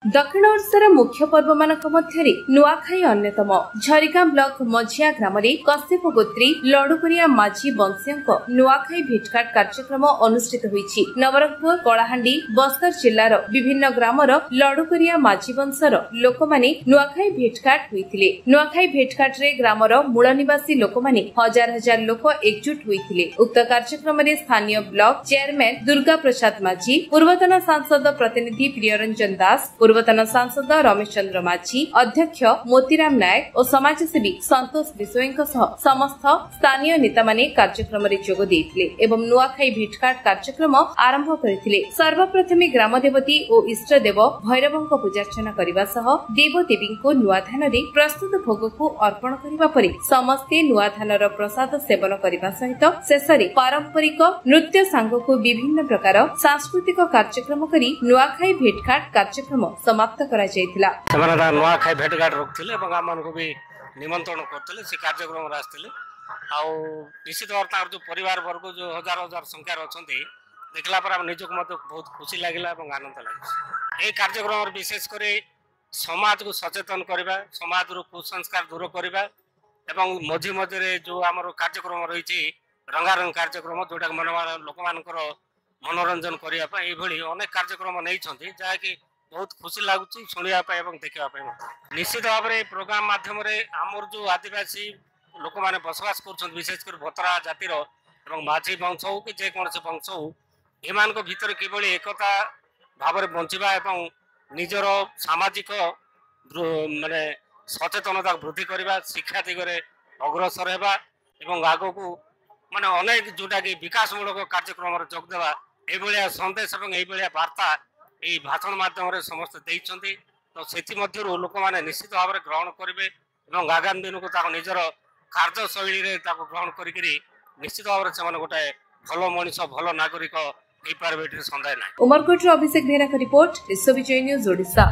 दक्षिण ओडिशार मुख्य पर्व मानक मध्यरे नुआखाई अन्यतम। झरिगां ब्लॉक मझिया ग्राम कश्यप गोत्री लडुकरिया माझी वंशीयों नुआखाई भेटघाट कार्यक्रम अनुष्ठित होईछि। नवरंगपुर कलाहांडी बस्तर जिल्लार विभिन्न ग्रामर लडुकरिया माझी वंशर लोकमाने नुआखाई भेटघाट होइथिले। नुआखाई भेटघाट रे ग्रामर मूल निवासी लोकमाने हजार हजार लोक एकजुट होइथिले। उक्त कार्यक्रम रे स्थानीय ब्लॉक चेयरमैन दुर्गा प्रसाद माझी, पूर्वतन सांसद प्रतिनिधि प्रियरंजन दास, पूर्वतन सांसद रमेश चंद्र माझी, अध्यक्ष मोतीराम नायक और समाजसेवी संतोष विषोई समस्त स्थानीय नेता माने कार्यक्रम रे जोग देइथिले एवं नुआखाई भेटघाट कार्यक्रम आरंभ करथिले। सर्वप्रथमे ग्राम देवती और इष्ट देव भैरवंक पूजार्चना करबा सह देवदेवी को नुआ धान रे प्रस्तुत भोग को अर्पण करबा परे समस्ते नुआ धानर प्रसाद सेवन करबा सहित शेषरे पारंपरिक नृत्य सांग को विभिन्न प्रकार सांस्कृतिक कार्यक्रम करी नुआखाई भेटघाट कार्यक्रम समाप्त करा जायतिला। ସେମାନେ नुआखाई भेटघाट रखथिले एवं आमान को भी निमंत्रण करथिले। से कार्यक्रम रास्तिले आउ निश्चित भाव तार जो परिवार वर्ग जो हजार हजार संख्या अछंती देखला पर हम निजक मते बहुत खुशी लागिला एवं आनंद लागिला। ए कार्यक्रम विशेष करे समाज को सचेतन करबा, समाज रो कुसंस्कार दूर करबा एवं मझी मझे जो आमर कार्यक्रम रही रंगारंग कार्यक्रम जोटा लोक मानकर मनोरंजन करने अनेक कार्यक्रम नहीं जहाँकि बहुत खुशी लगुच शुणापी और देखापी। निश्चित भाव में प्रोग्राम मध्यम आमर जो आदिवासी लोक मैंने बसवास कर विशेषकर भतरा जातिर माझी वंश हो कि जेकोसी वंश हो एमान भितर किभली एकता भाव में बंचा एवं निजर सामाजिक माने सचेतनता वृद्धि करने शिक्षा दिगरे अग्रसर होगा एवं आग को माने अनेक जोटा कि विकासमूलक कार्यक्रम जोगदेवा ये सन्देश और ये वार्ता ये भाषण माध्यम समस्त देइछन्ति। तो से लोक मैंने निश्चित भाव में ग्रहण करेंगे और आगामी दिन को निजर कार्यशैली ग्रहण करी निश्चित भाव में गोटे भल मनीष भल नागरिक हो पारे सन्देह ना। उमरकोट अभिषेक बेहरा का रिपोर्ट, विश्व विजय न्यूज ओडिशा।